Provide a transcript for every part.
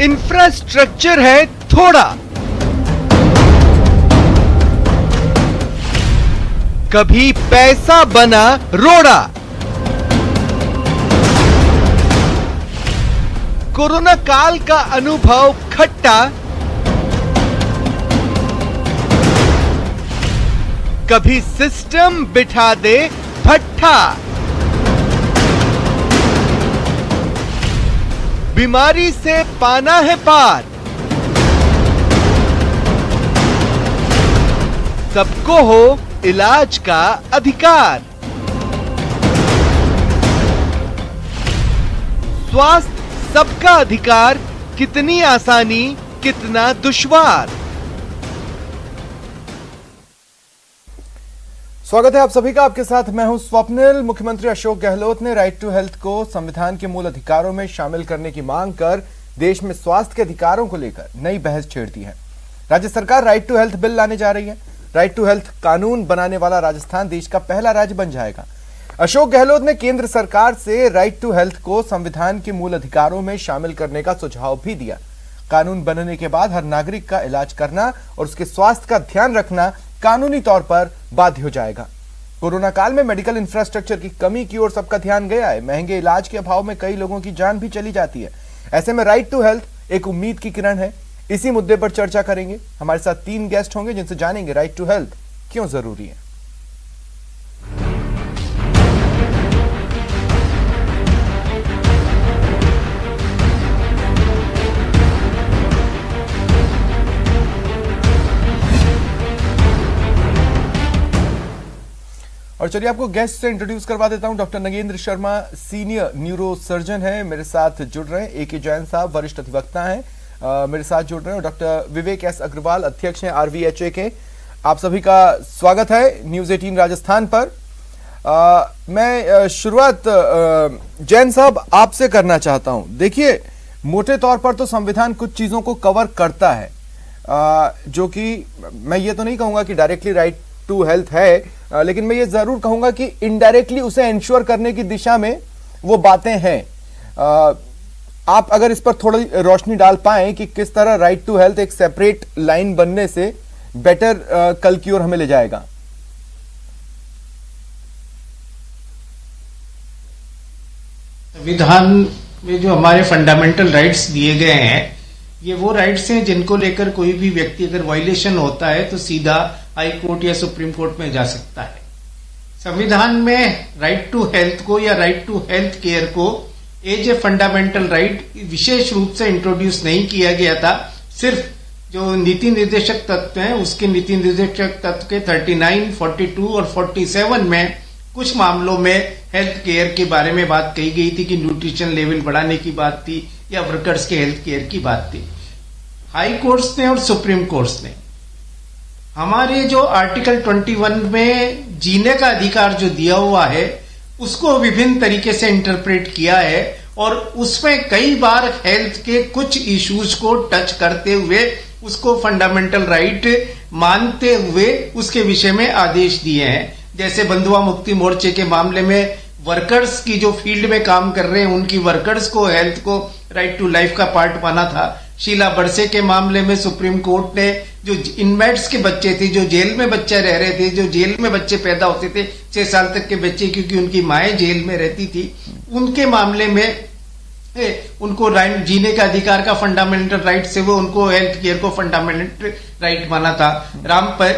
Infrastructure है थोड़ा, कभी पैसा बना रोड़ा। कोरोना काल का अनुभव खट्टा, कभी सिस्टम बिठा दे भट्ठा। बीमारी से पाना है पार, सबको हो इलाज का अधिकार। स्वास्थ्य सबका अधिकार, कितनी आसानी कितना दुश्वार। स्वागत है आप सभी का, आपके साथ मैं हूं स्वप्निल। मुख्यमंत्री अशोक गहलोत ने राइट टू हेल्थ को संविधान के मूल अधिकारों में शामिल करने की मांग कर देश में स्वास्थ्य के अधिकारों को लेकर नई बहस छेड़ दी है। राज्य सरकार राइट टू हेल्थ बिल लाने जा रही है। राइट टू हेल्थ कानून बनाने वाला राजस्थान देश का पहला राज्य बन जाएगा। अशोक गहलोत ने केंद्र सरकार से राइट टू हेल्थ को संविधान के मूल अधिकारों में शामिल करने का सुझाव भी दिया। कानून बनने के बाद हर नागरिक का इलाज करना और उसके स्वास्थ्य का ध्यान रखना कानूनी तौर पर बाध्य हो जाएगा। कोरोना काल में मेडिकल इंफ्रास्ट्रक्चर की कमी की ओर सबका ध्यान गया है। महंगे इलाज के अभाव में कई लोगों की जान भी चली जाती है। ऐसे में राइट टू हेल्थ एक उम्मीद की किरण है। इसी मुद्दे पर चर्चा करेंगे। हमारे साथ 3 गेस्ट होंगे जिनसे जानेंगे राइट टू हेल्थ क्यों जरूरी है। और चलिए आपको गेस्ट से इंट्रोड्यूस करवा देता हूं। Doctor Nagendra Sharma senior neuro surgeon है, मेरे साथ जुड़ रहे हैं। AK जैन साहब वरिष्ठ अधिवक्ता हैं, मेरे साथ जुड़ रहे हैं। डॉक्टर विवेक S अग्रवाल अध्यक्ष हैं RVHA के। आप सभी का स्वागत है न्यूज 18 राजस्थान पर। मैं शुरुआत जैन साहब आपसे करना चाहता हूं। देखिए, मोटे तौर पर तो संविधान कुछ चीजों को कवर करता है, जो कि मैं ये तो नहीं कहूंगा कि डायरेक्टली राइट टू हेल्थ है, लेकिन मैं ये जरूर कहूंगा कि इनडायरेक्टली उसे इंश्योर करने की दिशा में वो बातें हैं। आप अगर इस पर थोड़ी रोशनी डाल पाएं कि किस तरह राइट टू हेल्थ एक सेपरेट लाइन बनने से बेटर कल की ओर हमें ले जाएगा। संविधान में जो हमारे फंडामेंटल राइट्स दिए गए हैं, ये वो राइट्स हैं जिनको लेकर कोई भी व्यक्ति अगर वायलेशन होता है तो सीधा हाई कोर्ट या सुप्रीम कोर्ट में जा सकता है। संविधान में राइट टू हेल्थ को या राइट टू हेल्थ केयर को एज ए फंडामेंटल राइट विशेष रूप से इंट्रोड्यूस नहीं किया गया था। सिर्फ जो नीति निर्देशक तत्व हैं उसके नीति निर्देशक तत्व के 39, 42 और 47 में कुछ मामलों में हेल्थ केयर के बारे में बात कही गई थी कि न्यूट्रिशन लेवल बढ़ाने की बात थी या वर्कर्स के हेल्थ केयर की बात थी। हाई कोर्ट्स ने और सुप्रीम कोर्ट्स ने हमारे जो आर्टिकल 21 में जीने का अधिकार जो दिया हुआ है उसको विभिन्न तरीके से इंटरप्रेट किया है और उसमें कई बार हेल्थ के कुछ इश्यूज को टच करते हुए उसको फंडामेंटल राइट मानते हुए उसके विषय में आदेश दिए हैं। जैसे बंधुआ मुक्ति मोर्चे के मामले में वर्कर्स की जो फील्ड में काम कर रहे हैं उनकी वर्कर्स को हेल्थ को राइट टू लाइफ का पार्ट माना था। शीला बरसे के मामले में सुप्रीम कोर्ट ने जो इनमेट्स के बच्चे थे, जो जेल में बच्चे रह रहे थे, जो जेल में बच्चे पैदा होते थे 6 साल तक के बच्चे, क्योंकि उनकी माएं जेल में रहती थी, उनके मामले में उनको राइट जीने का अधिकार का फंडामेंटल राइट से वो उनको हेल्थ केयर को फंडामेंटल राइट माना था।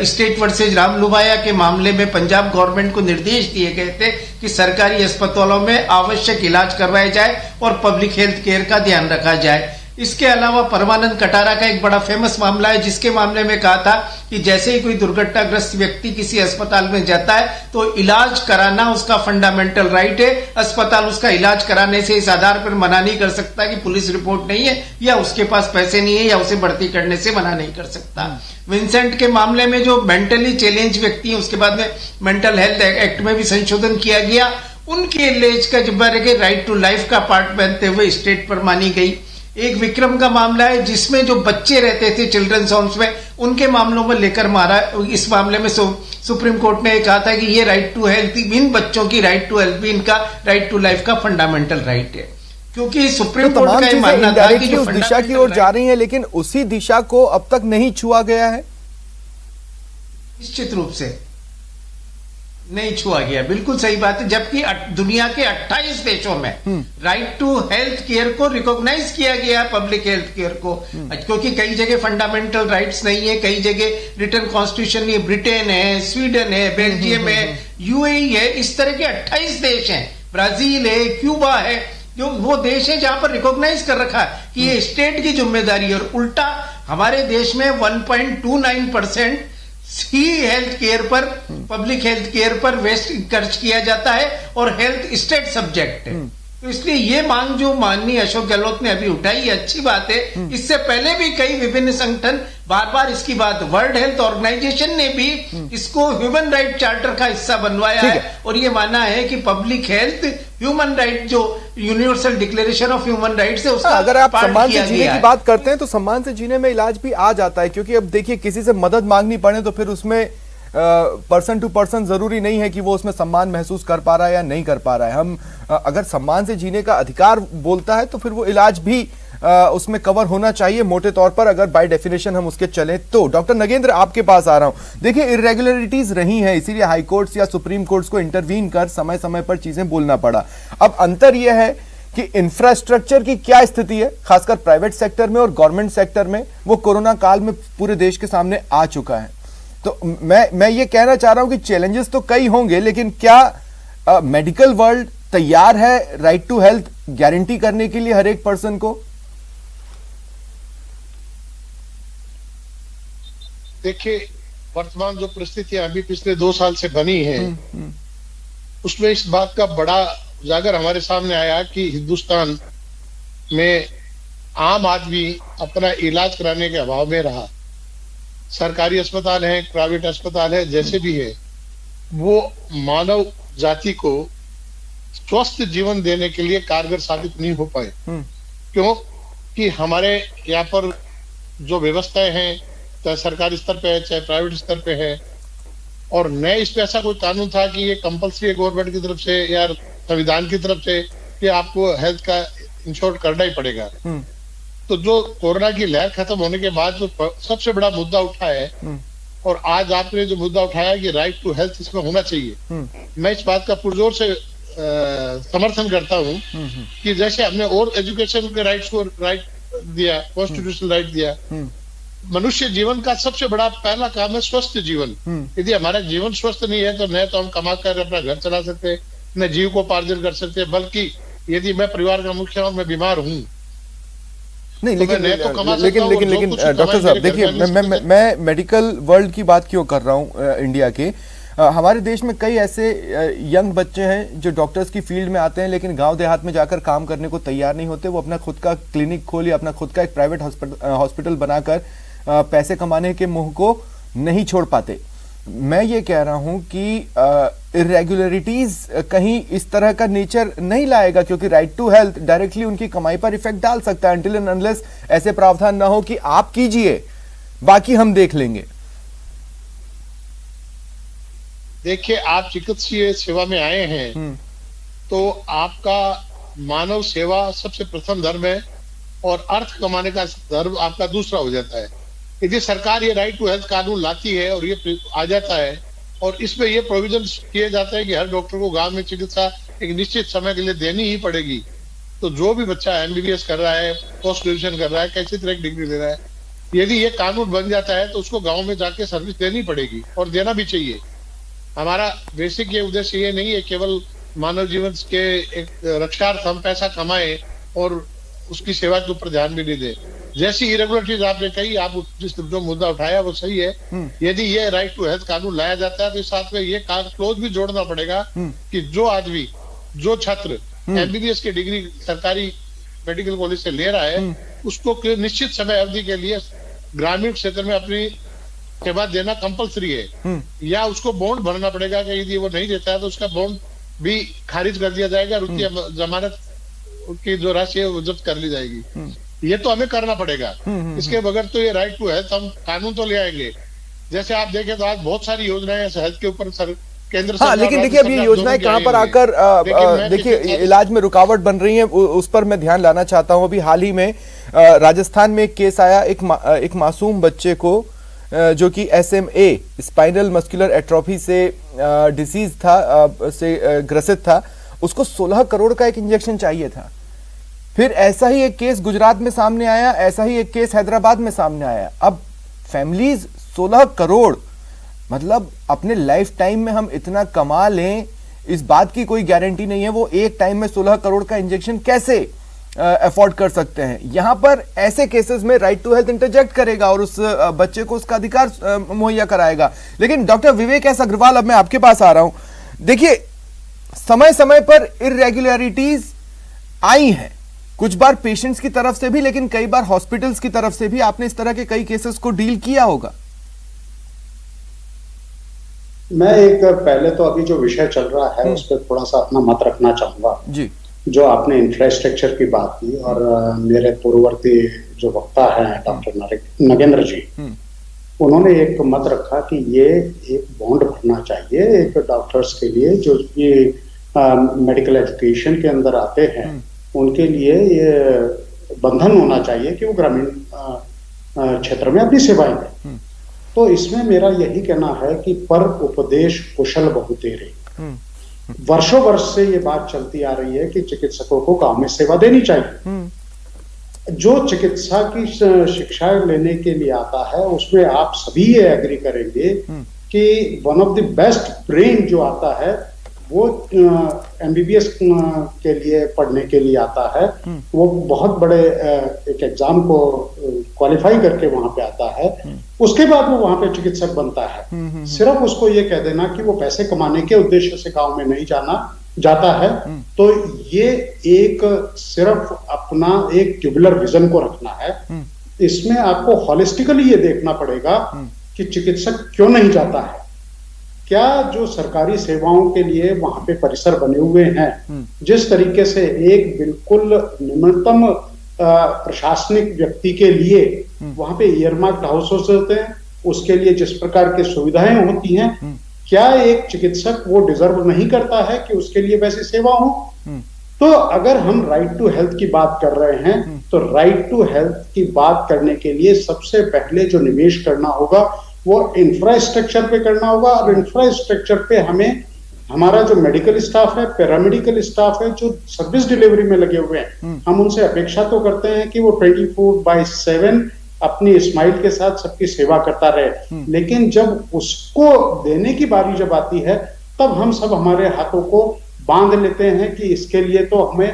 स्टेट वर्सेज रामलुभाया के मामले में पंजाब गवर्नमेंट को निर्देश दिए गए थे कि सरकारी अस्पतालों में आवश्यक इलाज करवाया जाए और पब्लिक हेल्थ केयर का ध्यान रखा जाए। इसके अलावा परमानंद कटारा का एक बड़ा फेमस मामला है जिसके मामले में कहा था कि जैसे ही कोई दुर्घटनाग्रस्त व्यक्ति किसी अस्पताल में जाता है तो इलाज कराना उसका फंडामेंटल राइट है। अस्पताल उसका इलाज कराने से इस आधार पर मना नहीं कर सकता कि पुलिस रिपोर्ट नहीं है या उसके पास पैसे नहीं है या उसे भर्ती करने से मना नहीं कर सकता। विंसेंट के मामले में जो मेंटली चैलेंज व्यक्ति है उसके बाद में मेंटल हेल्थ एक्ट में भी संशोधन किया गया, उनके एज का जो राइट टू लाइफ का पार्ट बनते हुए स्टेट पर मानी गई। एक विक्रम का मामला है जिसमें जो बच्चे रहते थे चिल्ड्रंस होम्स में उनके मामलों में लेकर मारा। इस मामले में सुप्रीम कोर्ट ने कहा था कि ये राइट टू हेल्थ इन बच्चों की राइट टू हेल्थ भी इनका राइट टू लाइफ का फंडामेंटल राइट है। क्योंकि सुप्रीम तो कोर्ट तमाम का ये चीजें मानना था कि इनडायरेक्टली जो उस दिशा की ओर जा रही हैं, लेकिन उसी दिशा को अब तक नहीं छुआ गया है। निश्चित रूप से नहीं छुआ गया, बिल्कुल सही बात है। जबकि दुनिया के 28 देशों में राइट टू हेल्थ केयर को रिकॉग्नाइज किया गया, पब्लिक हेल्थ केयर को, क्योंकि कई जगह फंडामेंटल राइट्स नहीं है, कई जगह रिटर्न कॉन्स्टिट्यूशन नहीं है। ब्रिटेन है, स्वीडन है, बेल्जियम है, यूएई है, इस तरह के 28 देश हैं, ब्राजील है, क्यूबा है, जो वो देश है जहां पर रिकॉग्नाइज कर रखा है कि ये स्टेट की जिम्मेदारी है। और उल्टा हमारे देश में 1.29% ही हेल्थ केयर पर, पब्लिक हेल्थ केयर पर वेस्ट खर्च किया जाता है, और हेल्थ स्टेट सब्जेक्ट है। तो इसलिए ये मांग जो माननीय अशोक गहलोत ने अभी उठाई, ये अच्छी बात है। इससे पहले भी कई विभिन्न संगठन बार बार इसकी बात, वर्ल्ड हेल्थ ऑर्गेनाइजेशन ने भी इसको ह्यूमन राइट चार्टर का हिस्सा बनवाया है, और ये माना है कि पब्लिक हेल्थ ह्यूमन राइट, जो universal declaration of human rights है, उसका अगर आप सम्मान से जीने की है। बात करते हैं तो सम्मान से जीने में इलाज भी आ जाता है, क्योंकि अब देखिए किसी से मदद मांगनी पड़े तो फिर उसमें पर्सन टू पर्सन जरूरी नहीं है कि वो उसमें सम्मान महसूस कर पा रहा है या नहीं कर पा रहा है। हम अगर सम्मान से जीने का अधिकार बोलता है तो फिर वो इलाज भी उसमें कवर होना चाहिए मोटे तौर पर, अगर बाय डेफिनेशन हम उसके चले तो। डॉक्टर नगेंद्र, आपके पास आ रहा हूं। देखिए इरेगुलरिटीज रही हैं, इसीलिए हाई कोर्ट्स या सुप्रीम कोर्ट्स को इंटरवीन कर समय समय पर चीजें बोलना पड़ा। अब अंतर यह है कि इंफ्रास्ट्रक्चर की क्या स्थिति है, खासकर प्राइवेट सेक्टर में और गवर्नमेंट सेक्टर में, वो कोरोना काल में पूरे देश के सामने आ चुका है। तो मैं ये कहना चाह रहा हूं कि चैलेंजेस तो कई होंगे, लेकिन क्या मेडिकल वर्ल्ड तैयार है राइट टू हेल्थ गारंटी करने के लिए हर एक पर्सन को? देखिए, वर्तमान जो परिस्थितियां अभी पिछले 2 साल से बनी हैं, उसमें इस बात का बड़ा उजागर हमारे सामने आया कि हिंदुस्तान में आम आदमी अपना इलाज कराने के अभाव में रहा। सरकारी अस्पताल है, प्राइवेट अस्पताल है, जैसे भी है, वो मानव जाति को स्वस्थ जीवन देने के लिए कारगर साबित नहीं हो पाए। क्यों? कि हमारे यहाँ पर जो व्यवस्थाएं हैं, चाहे सरकारी स्तर पे है चाहे प्राइवेट स्तर पे है, और न इस पे ऐसा कोई कानून था कि ये कंपल्सरी है गवर्नमेंट की तरफ से या संविधान की तरफ से कि आपको हेल्थ का इंश्योर करना ही पड़ेगा। तो जो कोरोना की लहर खत्म होने के बाद जो सबसे बड़ा मुद्दा उठा है, और आज आपने जो मुद्दा उठाया कि राइट टू हेल्थ इसमें होना चाहिए, मैं इस बात का पुरजोर से समर्थन करता हूं कि जैसे हमने और एजुकेशन के राइट्स को राइट दिया, कॉन्स्टिट्यूशनल राइट दिया, मनुष्य जीवन का सबसे बड़ा पहला काम है स्वस्थ जीवन। यदि हमारा जीवन स्वस्थ नहीं है तो न तो हम कमा कर अपना घर चला सकते, न जीव को पार्जन कर सकते, बल्कि यदि मैं परिवार का मुख्य और मैं बीमार हूं नहीं, तो लेकिन डॉक्टर साहब देखिए, मैं मेडिकल वर्ल्ड की बात क्यों कर रहा हूं इंडिया के। हमारे देश में कई ऐसे यंग बच्चे हैं जो डॉक्टर्स की फील्ड में आते हैं, लेकिन गांव देहात में जाकर काम करने को तैयार नहीं होते। वो अपना खुद का क्लिनिक खोल या अपना खुद का एक प्राइवेट हॉस्पिटल बनाकर पैसे कमाने के मुंह को नहीं छोड़ पाते। मैं ये कह रहा हूं कि इरेगुलरिटीज कहीं इस तरह का नेचर नहीं लाएगा, क्योंकि राइट टू हेल्थ डायरेक्टली उनकी कमाई पर इफेक्ट डाल सकता है, अनटिल एंड अनलेस ऐसे प्रावधान ना हो कि आप कीजिए बाकी हम देख लेंगे। देखिए, आप चिकित्सीय सेवा में आए हैं तो आपका मानव सेवा सबसे प्रथम धर्म है, और अर्थ कमाने का धर्म आपका दूसरा हो जाता है। यदि सरकार ये राइट टू हेल्थ कानून लाती है और ये आ जाता है, और इसमें ये प्रोविजन किए जाते हैं कि हर डॉक्टर को गांव में चिकित्सा एक निश्चित समय के लिए देनी ही पड़ेगी, तो जो भी बच्चा एमबीबीएस कर रहा है, पोस्ट ग्रेजुएशन कर रहा है, कैसी तरह की डिग्री ले रहा है, यदि ये कानून बन जाता है तो उसको गाँव में जाके सर्विस देनी पड़ेगी, और देना भी चाहिए। हमारा बेसिक ये उद्देश्य ये नहीं है केवल मानव जीवन के एक रक्षार्थ हम पैसा कमाए और उसकी सेवा के ऊपर ध्यान भी नहीं दे। जैसी इरेगुलरिटीज आपने कही, आप जिस जो मुद्दा उठाया वो सही है। यदि ये राइट टू हेल्थ कानून लाया जाता है तो इस साथ में ये क्लोज भी जोड़ना पड़ेगा कि जो आदमी, जो छात्र एमबीबीएस की डिग्री सरकारी मेडिकल कॉलेज से ले रहा है, उसको निश्चित समय अवधि के लिए ग्रामीण क्षेत्र में अपनी सेवा देना कंपलसरी है, या उसको बॉन्ड भरना पड़ेगा कि यदि वो नहीं देता है तो उसका बॉन्ड भी खारिज कर दिया जाएगा, उसकी जमानत की जो राशि है वो जब्त कर ली जाएगी। ये तो हमें करना पड़ेगा, इसके बगैर तो ये राइट टू हेल्थ हम कानून तो ले आएंगे। जैसे आप देखें तो आज बहुत सारी योजनाएं हेल्थ के ऊपर केंद्र हाँ, सरकार, लेकिन राज्य देखिए अब ये सरकार योजनाएं दोनों की कहाँ आई पर हुई है। आकर देखिए इलाज में रुकावट बन रही है, उस पर मैं ध्यान लाना चाहता हूँ। अभी हाल ही में राजस्थान में एक केस आया, एक मासूम बच्चे को जो कि SMA स्पाइनल मस्कुलर एट्रोफी से डिसीज था, से ग्रसित था, उसको 16 करोड़ का एक इंजेक्शन चाहिए था। फिर ऐसा ही एक केस गुजरात में सामने आया, ऐसा ही एक केस हैदराबाद में सामने आया। अब फैमिलीज 16 करोड़, मतलब अपने लाइफ टाइम में हम इतना कमा लें, इस बात की कोई गारंटी नहीं है वो एक टाइम में 16 करोड़ का इंजेक्शन कैसे अफोर्ड कर सकते हैं। यहां पर ऐसे केसेस में राइट टू हेल्थ इंटरजेक्ट करेगा और उस बच्चे को उसका अधिकार मुहैया कराएगा। लेकिन डॉक्टर विवेक एस अग्रवाल, अब मैं आपके पास आ रहा हूं। देखिए, समय समय पर इरेगुलरिटीज आई हैं, कुछ बार पेशेंट्स की तरफ से भी, लेकिन कई बार हॉस्पिटल्स की तरफ से भी। आपने इस तरह के कई केसेस को डील किया होगा। मैं एक पहले तो अभी जो विषय चल रहा है उस पर थोड़ा सा अपना मत रखना चाहूंगा जी। जो आपने इंफ्रास्ट्रक्चर की बात की, और मेरे पूर्ववर्ती जो वक्ता हैं डॉक्टर नगेंद्र जी, उन्होंने एक मत रखा कि ये एक बॉन्ड भरना चाहिए एक डॉक्टर्स के लिए जो ये मेडिकल एजुकेशन के अंदर आते हैं, उनके लिए ये बंधन होना चाहिए कि वो ग्रामीण क्षेत्र में अपनी सेवाएं दें। तो इसमें मेरा यही कहना है कि पर उपदेश कुशल बहुतेरे, वर्षों वर्ष से ये बात चलती आ रही है कि चिकित्सकों को गांव में सेवा देनी चाहिए। जो चिकित्सा की शिक्षा लेने के लिए आता है उसमें आप सभी ये एग्री करेंगे कि one of the best brain जो आता है वो MBBS के लिए पढ़ने के लिए आता है, वो बहुत बड़े एक एग्जाम को क्वालिफाई करके वहां पे आता है, उसके बाद वो वहां पे चिकित्सक बनता है। सिर्फ उसको ये कह देना कि वो पैसे कमाने के उद्देश्य से गांव में नहीं जाता है, तो ये एक सिर्फ अपना एक ट्यूबुलर विजन को रखना है। इसमें आपको हॉलिस्टिकली ये देखना पड़ेगा कि चिकित्सक क्यों नहीं जाता है, क्या जो सरकारी सेवाओं के लिए वहां पे परिसर बने हुए हैं, जिस तरीके से एक बिल्कुल न्यूनतम प्रशासनिक व्यक्ति के लिए वहां पे ईयरमार्क्ड हाउसेस होते हैं, उसके लिए जिस प्रकार की सुविधाएं होती हैं, क्या एक चिकित्सक वो डिजर्व नहीं करता है कि उसके लिए वैसी सेवा हो? तो अगर हम राइट टू हेल्थ की बात कर रहे हैं तो राइट टू हेल्थ की बात करने के लिए सबसे पहले जो निवेश करना होगा वो इंफ्रास्ट्रक्चर पे करना होगा। और इंफ्रास्ट्रक्चर पे हमें हमारा जो मेडिकल स्टाफ है, पैरामेडिकल स्टाफ है, जो सर्विस डिलीवरी में लगे हुए हैं, हम उनसे अपेक्षा तो करते हैं कि वो 24/7 अपनी स्माइल के साथ सबकी सेवा करता रहे। लेकिन जब उसको देने की बारी जब आती है तब हम सब हमारे हाथों को बांध लेते हैं कि इसके लिए तो हमें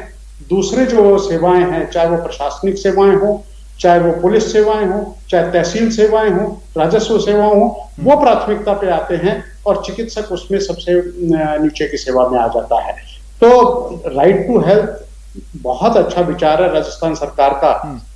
दूसरे जो सेवाएं हैं, चाहे वो प्रशासनिक सेवाएं हो, चाहे वो पुलिस सेवाएं हो, चाहे तहसील सेवाएं हो, राजस्व सेवाएं हो, वो प्राथमिकता पे आते हैं और चिकित्सक उसमें सबसे नीचे की सेवा में आ जाता है। तो राइट टू हेल्थ बहुत अच्छा विचार है राजस्थान सरकार का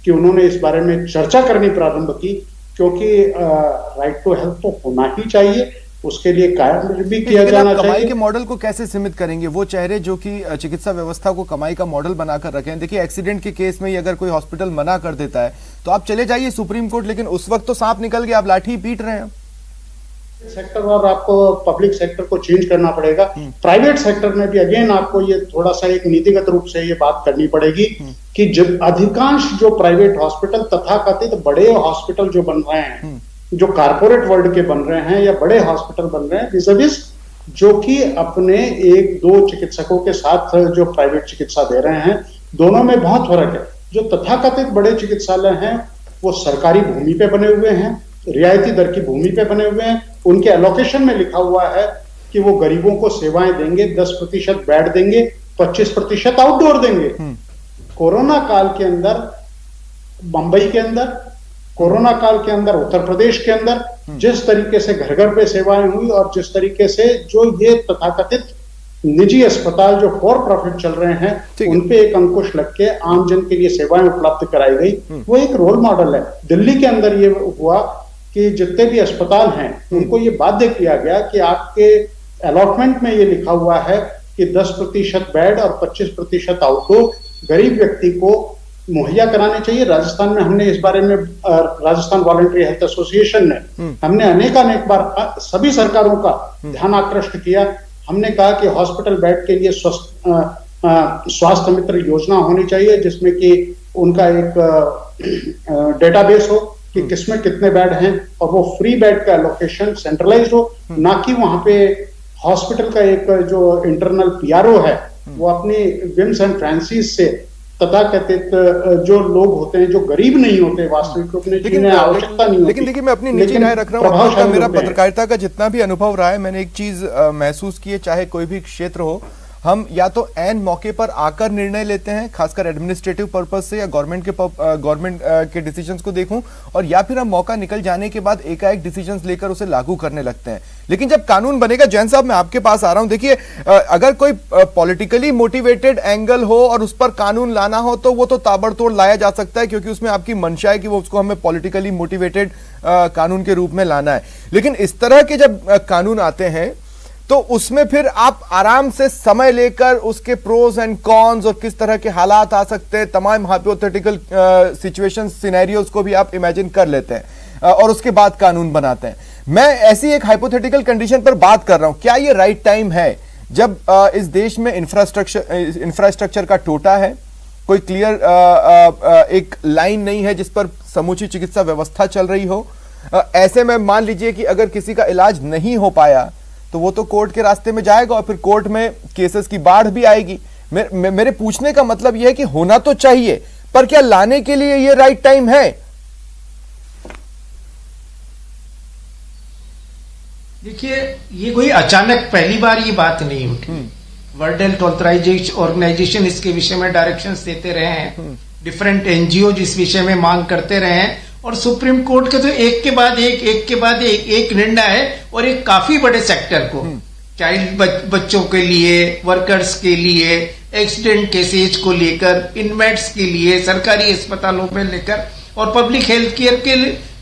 कि उन्होंने इस बारे में चर्चा करनी प्रारंभ की, क्योंकि राइट टू हेल्थ तो होना ही चाहिए, उसके लिए कार्य भी किया जाना चाहिए। कमाई के मॉडल को कैसे सीमित करेंगे? वो चेहरे जो कि चिकित्सा व्यवस्था को कमाई का मॉडल बनाकर रखे हैं। देखिए, एक्सीडेंट के केस में ही अगर कोई हॉस्पिटल मना कर देता है तो आप चले जाइए सुप्रीम कोर्ट, लेकिन उस वक्त तो सांप निकल गया, आप लाठी पीट रहे हैं। सेक्टर और आपको पब्लिक सेक्टर को चेंज करना पड़ेगा। प्राइवेट सेक्टर में भी अगेन आपको ये थोड़ा सा एक नीतिगत रूप से ये बात करनी पड़ेगी कि जब अधिकांश जो प्राइवेट हॉस्पिटल तथाकथित बड़े हॉस्पिटल जो बन रहे हैं, जो कारपोरेट वर्ल्ड के बन रहे हैं या बड़े हॉस्पिटल बन रहे हैं, विज़ जो कि अपने 1-2 चिकित्सकों के साथ जो प्राइवेट चिकित्सा दे रहे हैं, दोनों में बहुत फर्क है। जो तथाकथित बड़े चिकित्सालय हैं वो सरकारी भूमि पे बने हुए हैं, रियायती दर की भूमि पे बने हुए हैं, उनके एलोकेशन में लिखा हुआ है कि वो गरीबों को सेवाएं देंगे, 10% बेड देंगे, 25% आउटडोर देंगे। कोरोना काल के अंदर मुंबई के अंदर, कोरोना काल के अंदर उत्तर प्रदेश के अंदर जिस तरीके से घर घर पे सेवाएं हुई और जिस तरीके से जो ये तथाकथित निजी अस्पताल जो फॉर प्रॉफिट चल रहे हैं उनपे एक अंकुश लग के आम जन के लिए सेवाएं उपलब्ध कराई गई, वो एक रोल मॉडल है। दिल्ली के अंदर ये हुआ कि जितने भी अस्पताल हैं उनको ये बाध्य किया गया कि आपके अलॉटमेंट में ये लिखा हुआ है कि 10% बेड और 25% आउटडोर, गरीब व्यक्ति को मुहैया कराने चाहिए। राजस्थान में हमने इस बारे में राजस्थान वॉलंटरी हेल्थ एसोसिएशन ने हमने अनेक बार सभी सरकारों का ध्यान आकृष्ट किया। हमने कहा कि हॉस्पिटल बेड के लिए स्वास्थ्य मित्र योजना होनी चाहिए, जिसमें कि उनका एक डेटाबेस हो कि किसमें कितने बेड हैं, और वो फ्री बेड का लोकेशन सेंट्रलाइज हो, ना कि वहां पे हॉस्पिटल का एक जो इंटरनल पीआरओ है वो अपनी विम्स एंड फ्रांसिस से तथाकथित जो लोग होते हैं जो गरीब नहीं होते वास्तविक रूप में, जिन्हें आवश्यकता नहीं होती। लेकिन देखिए, मैं अपनी निजी राय रख रहा हूँ, तो मेरा पत्रकारिता का जितना भी अनुभव रहा है, मैंने एक चीज महसूस की है, चाहे कोई भी क्षेत्र हो, हम या तो एन मौके पर आकर निर्णय लेते हैं, खासकर एडमिनिस्ट्रेटिव पर्पस से, या गवर्नमेंट के डिसीजंस को देखूं, और या फिर हम मौका निकल जाने के बाद एकाएक डिसीजंस लेकर उसे लागू करने लगते हैं। लेकिन जब कानून बनेगा, जैन साहब मैं आपके पास आ रहा हूं, देखिए अगर कोई पॉलिटिकली मोटिवेटेड एंगल हो और उस पर कानून लाना हो तो वो तो ताबड़तोड़ लाया जा सकता है, क्योंकि उसमें आपकी मंशा है कि वो उसको हमें पॉलिटिकली मोटिवेटेड कानून के रूप में लाना है। लेकिन इस तरह के जब कानून आते हैं तो उसमें फिर आप आराम से समय लेकर उसके प्रोज एंड कॉन्स और किस तरह के हालात आ सकते हैं, तमाम हाइपोथेटिकल सिचुएशन सिनेरियोज को भी आप इमेजिन कर लेते हैं और उसके बाद कानून बनाते हैं। मैं ऐसी एक हाइपोथेटिकल कंडीशन पर बात कर रहा हूं, क्या ये राइट टाइम है जब इस देश में इंफ्रास्ट्रक्चर का टोटा है, कोई क्लियर एक लाइन नहीं है जिस पर समूची चिकित्सा व्यवस्था चल रही हो? ऐसे में मान लीजिए कि अगर किसी का इलाज नहीं हो पाया तो वो तो कोर्ट के रास्ते में जाएगा और फिर कोर्ट में केसेस की बाढ़ भी आएगी। मेरे पूछने का मतलब यह है कि होना तो चाहिए, पर क्या लाने के लिए ये राइट टाइम है? देखिए, ये कोई अचानक पहली बार ये बात नहीं उठी। वर्ल्ड हेल्थ ऑर्गेनाइजेशन इसके विषय में डायरेक्शंस देते रहे हैं, डिफरेंट एनजीओ इस विषय में मांग करते रहे हैं, और सुप्रीम कोर्ट के तो एक के बाद एक निर्णय है, और एक काफी बड़े सेक्टर को, चाइल्ड बच्चों के लिए, वर्कर्स के लिए, एक्सीडेंट केसेज को लेकर, इनमेट्स के लिए, सरकारी अस्पतालों में लेकर, और पब्लिक हेल्थ केयर के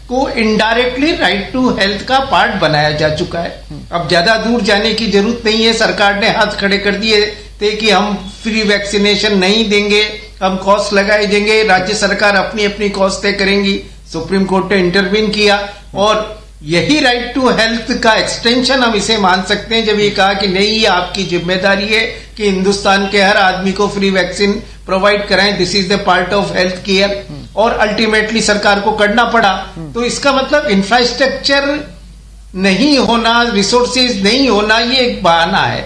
को इनडायरेक्टली राइट टू हेल्थ का पार्ट बनाया जा चुका है। अब ज्यादा दूर जाने की जरूरत नहीं है। सरकार ने हाथ खड़े कर दिए थे कि हम फ्री वैक्सीनेशन नहीं देंगे, हम कॉस्ट लगाए देंगे, राज्य सरकार अपनी अपनी कॉस्ट तय करेंगी। सुप्रीम कोर्ट ने इंटरवीन किया, और यही राइट टू हेल्थ का एक्सटेंशन हम इसे मान सकते हैं जब ये कहा कि नहीं, ये आपकी जिम्मेदारी है कि हिंदुस्तान के हर आदमी को फ्री वैक्सीन प्रोवाइड कराएं, this is the part of health care, और अल्टीमेटली सरकार को करना पड़ा। तो इसका मतलब इंफ्रास्ट्रक्चर नहीं होना, रिसोर्सेज नहीं होना, ये एक बहाना है।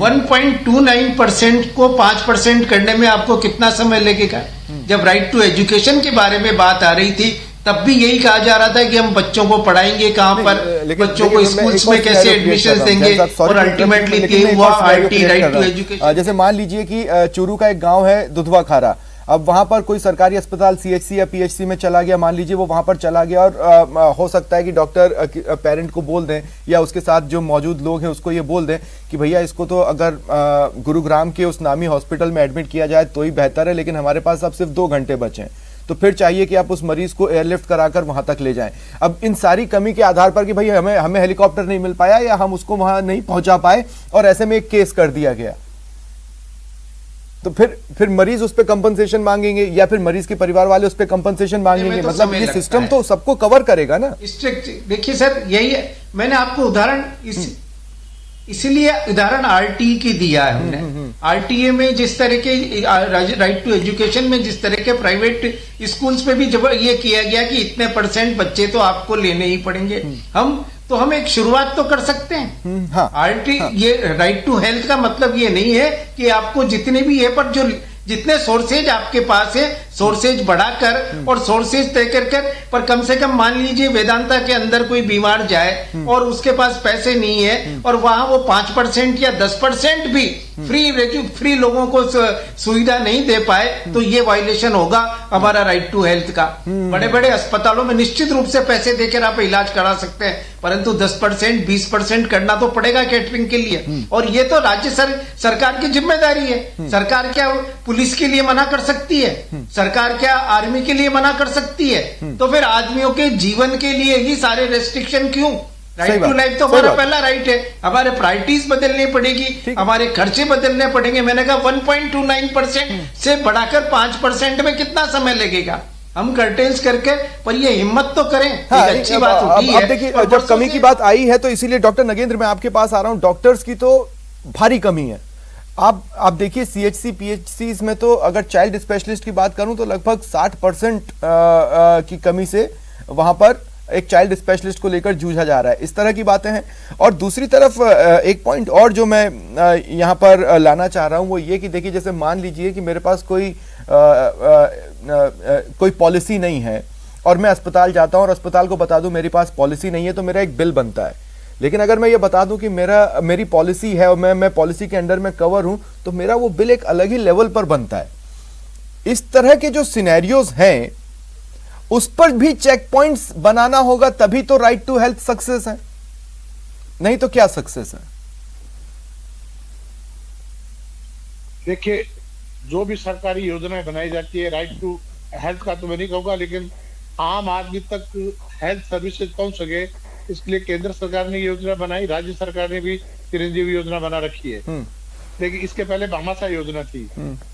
1.29% को 5% करने में आपको कितना समय लगेगा? जब राइट टू एजुकेशन के बारे में बात आ रही थी तब भी यही कहा जा रहा था कि हम बच्चों को पढ़ाएंगे कहां पर, बच्चों को स्कूल्स में कैसे एडमिशन देंगे, और अल्टीमेटली हुआ आरटी, राइट टू एजुकेशन। जैसे मान लीजिए कि चूरू का एक गांव है दुधवा खारा, अब वहां पर कोई सरकारी अस्पताल सीएचसी या पीएचसी में चला गया, मान लीजिए वो वहां पर चला गया, और हो सकता है कि डॉक्टर पेरेंट को बोल दें या उसके साथ जो मौजूद लोग हैं उसको ये बोल दें कि भैया इसको तो अगर गुरुग्राम के उस नामी हॉस्पिटल में एडमिट किया जाए तो ही बेहतर है, लेकिन हमारे पास अब सिर्फ 2 घंटे बचे हैं, तो फिर चाहिए कि आप उस मरीज को एयरलिफ्ट कराकर वहां तक ले जाएं। अब इन सारी कमी के आधार पर कि भाई हमें हेलीकॉप्टर नहीं मिल पाया या हम उसको वहां नहीं पहुंचा पाए, और ऐसे में एक केस कर दिया गया, तो फिर मरीज उस पर कंपनसेशन मांगेंगे या फिर मरीज के परिवार वाले उस पर कंपनसेशन मांगेंगे। मतलब ये सिस्टम तो सबको कवर करेगा ना। देखिए सर, यही है, मैंने आपको उदाहरण इसीलिए उदाहरण आरटी की दिया है हमने। आरटीए में जिस तरह के राइट टू एजुकेशन में जिस तरह के प्राइवेट स्कूल्स में भी जब ये किया गया कि इतने % बच्चे तो आपको लेने ही पड़ेंगे, हम एक शुरुआत तो कर सकते हैं। हाँ, आरटी ये राइट टू हेल्थ का मतलब ये नहीं है कि आपको जितने भी है, पर जो जितने सोर्सेज आपके पास है सोर्सेज बढ़ाकर और सोर्सेज तय कर, पर कम से कम मान लीजिए वेदांता के अंदर कोई बीमार जाए और उसके पास पैसे नहीं है और वहां वो 5% या 10% भी फ्री लोगों को सुविधा नहीं दे पाए, तो ये वायलेशन होगा हमारा राइट टू हेल्थ का। बड़े बड़े अस्पतालों में निश्चित रूप से पैसे देकर आप इलाज करा सकते हैं, परंतु 10% 20% करना तो पड़ेगा कैटरिंग के लिए, और ये तो राज्य सरकार की जिम्मेदारी है। सरकार क्या पुलिस के लिए मना कर सकती है? सरकार क्या आर्मी के लिए मना कर सकती है? तो फिर आदमियों के जीवन के लिए ही सारे रेस्ट्रिक्शन क्यों? राइट टू लाइफ तो हमारा पहला राइट है। हमारे प्रायोरिटीज बदलनी पड़ेगी, हमारे खर्चे बदलने पड़ेंगे। मैंने कहा 1.29% से बढ़ाकर 5% में कितना समय लगेगा, हम कर्टेल्स करके, पर ये हिम्मत तो करें। हाँ, एक अच्छी बात होती है। अब देखिए, जब कमी की बात आई है तो इसीलिए डॉक्टर नगेंद्र मैं आपके पास आ रहा हूं। डॉक्टर्स की तो भारी कमी है। आप देखिए सीएचसी पीएचसी में तो अगर चाइल्ड स्पेशलिस्ट की बात करूं तो लगभग 60% की कमी से वहां पर एक चाइल्ड स्पेशलिस्ट को लेकर जूझा जा रहा है। इस तरह की बातें हैं। और दूसरी तरफ एक पॉइंट और जो मैं यहां पर लाना चाह रहा हूं वो ये कि देखिए, जैसे मान लीजिए कि मेरे पास कोई पॉलिसी नहीं है और मैं अस्पताल जाता हूं और अस्पताल को बता दूं मेरे पास पॉलिसी नहीं है, तो मेरा एक बिल बनता है। लेकिन अगर मैं ये बता दूं कि मेरी पॉलिसी है और मैं पॉलिसी के अंडर में कवर हूं, तो मेरा वो बिल एक अलग ही लेवल पर बनता है। इस तरह के जो सिनेरियोज हैं उस पर भी चेक पॉइंट्स बनाना होगा, तभी तो राइट टू हेल्थ सक्सेस है, नहीं तो क्या सक्सेस है? देखिए, जो भी सरकारी योजनाएं बनाई जाती है, राइट टू हेल्थ का तो मैं नहीं कहूंगा, लेकिन आम आदमी तक हेल्थ सर्विसेज पहुंच सके, इसके लिए केंद्र सरकार ने योजना बनाई, राज्य सरकार ने भी चिरंजीवी योजना बना रखी है। लेकिन इसके पहले भामाशाह योजना थी।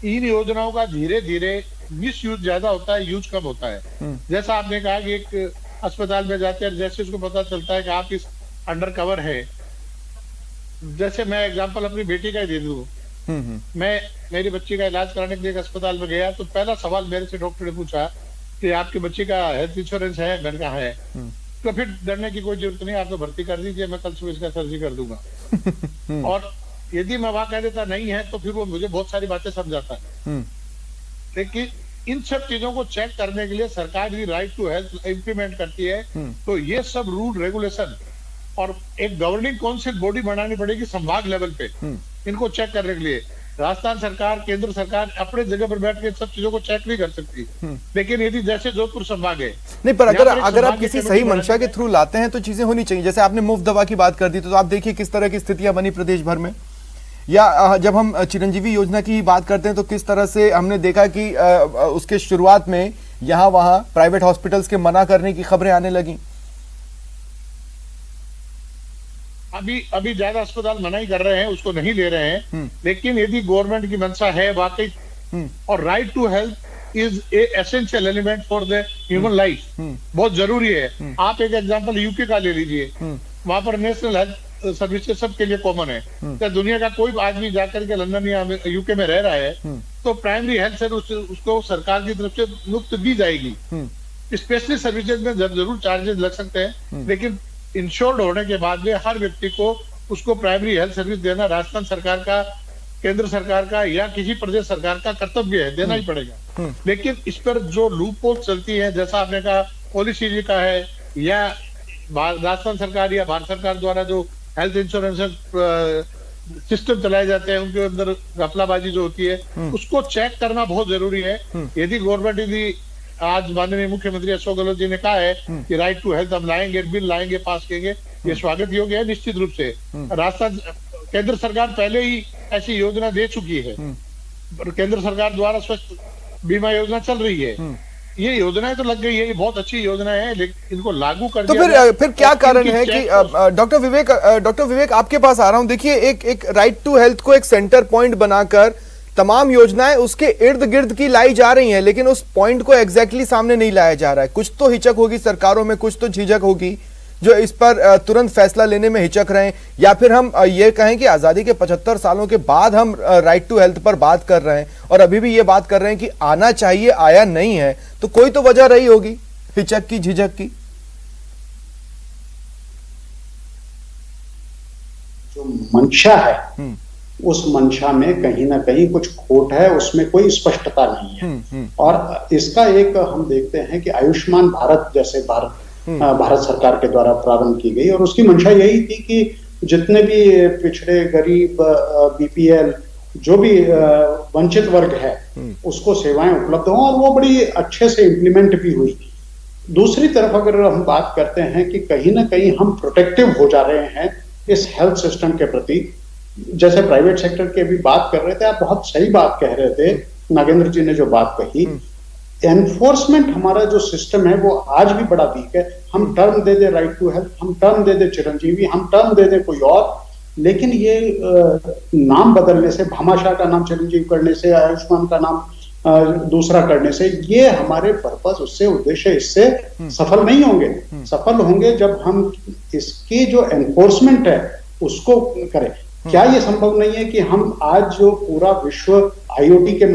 इन योजनाओं का धीरे धीरे मिस यूज ज्यादा होता है, यूज कम होता है। जैसा आपने कहा कि एक अस्पताल में जाते हैं, जैसे उसको पता चलता है कि आप इस अंडर कवर है। जैसे मैं एग्जांपल अपनी बेटी का ही दे दूं, मैं मेरी बच्ची का इलाज कराने के लिए एक अस्पताल में गया, तो पहला सवाल मेरे से डॉक्टर ने पूछा कि आपकी बच्ची का हेल्थ इंश्योरेंस है? मैंने कहा है। तो फिर डरने की कोई जरूरत नहीं, आप तो भर्ती कर दीजिए, मैं कल सुबह इसका सर्जरी कर दूंगा। और यदि मैं वहां कह देता नहीं है, तो फिर वो मुझे बहुत सारी बातें समझाता है। लेकिन इन सब चीजों को चेक करने के लिए सरकार भी राइट टू हेल्थ इम्प्लीमेंट करती है। तो ये सब रूल रेगुलेशन और एक गवर्निंग काउंसिल बॉडी बनानी पड़ेगी संभाग लेवल पे, इनको चेक करने के लिए। राजस्थान सरकार, केंद्र सरकार अपने जगह पर बैठ के सब चीजों को चेक नहीं कर सकती। लेकिन यदि जैसे जोधपुर संभाग है, नहीं, पर अगर आप किसी सही मंशा के थ्रू लाते हैं तो चीजें होनी चाहिए। जैसे आपने मुफ्त दवा की बात कर दी, तो आप देखिए किस तरह की स्थितियां बनी प्रदेश भर में। या जब हम चिरंजीवी योजना की बात करते हैं तो किस तरह से हमने देखा कि उसके शुरुआत में यहां वहां प्राइवेट हॉस्पिटल्स के मना करने की खबरें आने लगी। अभी ज्यादा अस्पताल मना ही कर रहे हैं, उसको नहीं ले रहे हैं। लेकिन यदि गवर्नमेंट की मंशा है वाकई, और right to health is a essential element for the human life, बहुत जरूरी है। आप एक एग्जांपल यूके का ले लीजिए, वहां पर नेशनल हेल्थ सर्विसेज सबके लिए कॉमन है। क्या दुनिया का कोई आदमी जाकर के लंदन या यूके में रह रहा है, तो प्राइमरी हेल्थ सर्विस उसको सरकार की तरफ से मुफ्त दी जाएगी। स्पेशलिस्ट सर्विसेज में जरूर चार्जेस लग सकते हैं, लेकिन इंश्योर्ड होने के बाद में हर व्यक्ति को उसको प्राइमरी हेल्थ सर्विस देना राजस्थान सरकार का, केंद्र सरकार का या किसी प्रदेश सरकार का कर्तव्य है, देना ही पड़ेगा। लेकिन इस पर जो लूप होल चलती है, जैसा आपने कहा पॉलिसी जी का है या राजस्थान सरकार या भारत सरकार द्वारा जो हेल्थ इंश्योरेंस सिस्टम चलाए जाते हैं, उनके अंदर गफलाबाजी जो होती है, उसको चेक करना बहुत जरूरी है। यदि गवर्नमेंट यदि आज माननीय मुख्यमंत्री अशोक गहलोत जी ने कहा है कि राइट टू हेल्थ हम लाएंगे, बिल लाएंगे, पास करेंगे, ये स्वागत योग्य है निश्चित रूप से। राजस्थान केंद्र सरकार पहले ही ऐसी योजना दे चुकी है, केंद्र सरकार द्वारा स्वास्थ्य बीमा योजना चल रही है। ये योजनाएं तो लग गई है, ये बहुत अच्छी योजना है, लेकिन इनको लागू कर तो फिर क्या कारण है कि डॉक्टर विवेक आपके पास आ रहा हूं। देखिए, एक राइट टू हेल्थ को एक सेंटर पॉइंट बनाकर तमाम योजनाएं उसके इर्द गिर्द की लाई जा रही हैं, लेकिन उस पॉइंट को एग्जैक्टली सामने नहीं लाया जा रहा है। कुछ तो हिचक होगी सरकारों में, कुछ तो झिझक होगी जो इस पर तुरंत फैसला लेने में हिचक रहे हैं, या फिर हम ये कहें कि आजादी के 75 सालों के बाद हम राइट टू हेल्थ पर बात कर रहे हैं और अभी भी ये बात कर रहे हैं कि आना चाहिए, आया नहीं है। तो कोई तो वजह रही होगी हिचक की, झिझक की। जो मंशा है उस मंशा में कहीं ना कहीं कुछ खोट है, उसमें कोई स्पष्टता नहीं है। और इसका एक हम देखते हैं कि आयुष्मान भारत जैसे भारत सरकार के द्वारा प्रारंभ की गई, और उसकी मंशा यही थी कि जितने भी पिछड़े, गरीब, बीपीएल, जो भी वंचित वर्ग है, उसको सेवाएं उपलब्ध हों, और वो बड़ी अच्छे से इम्प्लीमेंट भी हुई। दूसरी तरफ अगर हम बात करते हैं कि कहीं ना कहीं हम प्रोटेक्टिव हो जा रहे हैं इस हेल्थ सिस्टम के प्रति, जैसे प्राइवेट सेक्टर की अभी बात कर रहे थे, आप बहुत सही बात कह रहे थे, नागेंद्र जी ने जो बात कही एनफोर्समेंट हमारा जो सिस्टम है वो आज भी बड़ा वीक है। हम टर्म दे दे राइट टू हेल्थ, हम टर्म दे दे चिरंजीवी, हम टर्म दे दे कोई और, लेकिन ये नाम बदलने से, भामाशाह का नाम चिरंजीवी करने से, आयुष्मान का नाम दूसरा करने से, ये हमारे पर्पस, उससे उद्देश्य इससे सफल नहीं होंगे। सफल होंगे जब हम इसकी जो एनफोर्समेंट है उसको करें। क्या ये संभव नहीं है कि हम आज जो पूरा विश्व आईओटी के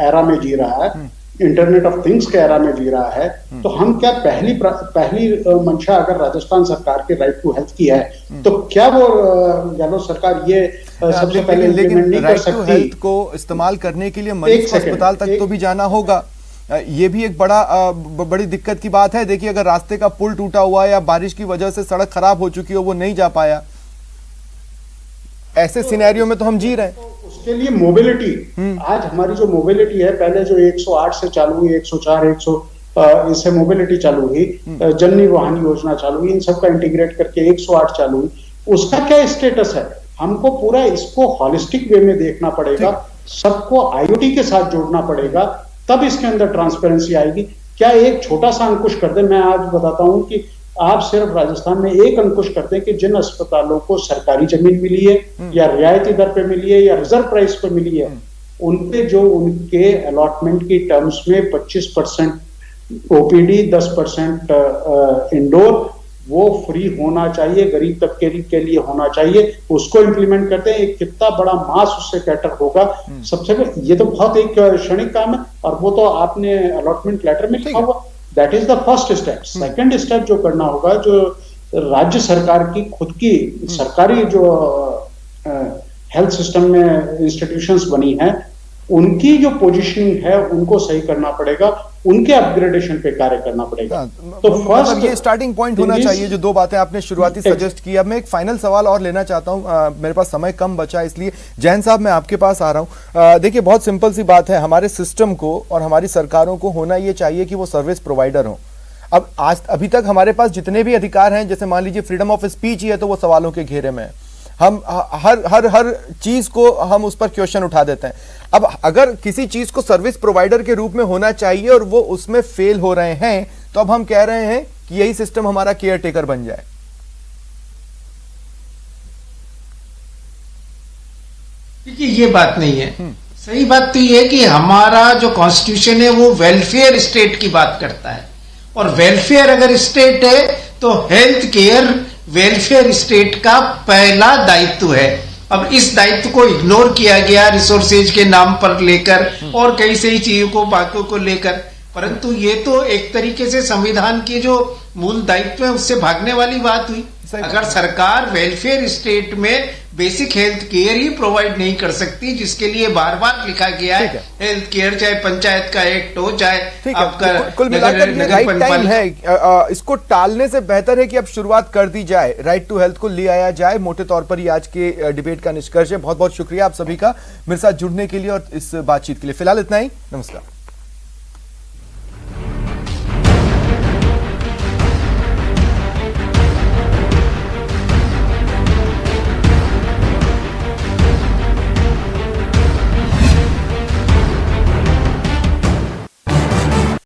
एरा में जी रहा है, इंटरनेट ऑफ थिंग्स के एरा में जी रहा है, तो हम क्या पहली मंशा अगर राजस्थान सरकार के राइट टू हेल्थ की है, तो क्या वो गहलोत सरकार ये सबसे पहले इम्प्लीमेंट नहीं कर सकती? हेल्थ को इस्तेमाल करने के लिए मरीज को अस्पताल तक तो भी जाना होगा। ये भी एक बड़ी दिक्कत की बात है। देखिए, अगर रास्ते का पुल टूटा हुआ है या बारिश की वजह से सड़क खराब हो चुकी हो, वो नहीं जा पाया, ऐसे सिनेरियो में तो हम जी रहे हैं। तो उसके लिए मोबिलिटी, आज हमारी जो मोबिलिटी है, पहले जो 108 से चालू हुई, 104, 100 इससे मोबिलिटी चालू हुई, जननी वाहन योजना चालू हुई, इन सबका इंटीग्रेट करके 108 चालू हुई, उसका क्या स्टेटस है? हमको पूरा इसको हॉलिस्टिक वे में देखना पड़ेगा, सबको आईओटी के साथ जोड़ना पड़ेगा, तब इसके अंदर ट्रांसपेरेंसी आएगी। क्या एक छोटा सा अंकुश कर दे? मैं आज बताता हूं कि आप सिर्फ राजस्थान में एक अंकुश करते हैं कि जिन अस्पतालों को सरकारी जमीन मिली है या रियायती दर पे मिली है या रिजर्व प्राइस पे मिली है, उनपे जो उनके अलॉटमेंट की टर्म्स में 25% ओपीडी, 10% इंडोर, वो फ्री होना चाहिए, गरीब तबके के लिए होना चाहिए, उसको इंप्लीमेंट करते हैं। एक कितना बड़ा मास उससे कैटर होगा। सबसे पहले ये तो बहुत एक क्षणिक काम है, और वो तो आपने अलॉटमेंट लेटर में लिखा हुआ, that is the first step. Second step जो करना होगा, जो राज्य सरकार की खुद की सरकारी जो हेल्थ सिस्टम में इंस्टीट्यूशंस बनी है, उनकी जो पोजीशनिंग है उनको सही करना पड़ेगा, उनके अपग्रेडेशन पे कार्य करना पड़ेगा। तो फर्स्ट ये स्टार्टिंग पॉइंट होना चाहिए। जो दो बातें आपने शुरुआती सजेस्ट की, अब मैं एक फाइनल सवाल और लेना चाहता हूं, मेरे पास समय कम बचा, इसलिए जैन साहब मैं आपके पास आ रहा हूं। देखिए, बहुत सिंपल सी बात है, हमारे सिस्टम को और हमारी सरकारों को होना ये चाहिए कि वो सर्विस प्रोवाइडर हो। अब अभी तक हमारे पास जितने भी अधिकार हैं, जैसे मान लीजिए फ्रीडम ऑफ स्पीच ही है, तो वो सवालों के घेरे में है। हम हर चीज को हम उस पर क्वेश्चन उठा देते हैं। अब अगर किसी चीज को सर्विस प्रोवाइडर के रूप में होना चाहिए और वो उसमें फेल हो रहे हैं, तो अब हम कह रहे हैं कि यही सिस्टम हमारा केयर टेकर बन जाए। देखिए, ये बात नहीं है। सही बात तो ये है कि हमारा जो कॉन्स्टिट्यूशन है वो वेलफेयर स्टेट की बात करता है, और वेलफेयर अगर स्टेट है तो हेल्थ केयर वेलफेयर स्टेट का पहला दायित्व है। अब इस दायित्व को इग्नोर किया गया रिसोर्सेज के नाम पर लेकर और कई सही चीजों को, बातों को लेकर, परंतु ये तो एक तरीके से संविधान के जो मूल दायित्व है उससे भागने वाली बात हुई। अगर सरकार वेलफेयर स्टेट में बेसिक हेल्थ केयर ही प्रोवाइड नहीं कर सकती, जिसके लिए बार बार लिखा गया है हेल्थ केयर, चाहे पंचायत का एक्ट हो, चाहे आपका कुल मिलाकर ये राइट टाइम है। इसको टालने से बेहतर है कि अब शुरुआत कर दी जाए, राइट टू हेल्थ को ले आया जाए। मोटे तौर पर ये आज के डिबेट का निष्कर्ष है। बहुत बहुत शुक्रिया आप सभी का मेरे साथ जुड़ने के लिए और इस बातचीत के लिए। फिलहाल इतना ही, नमस्कार।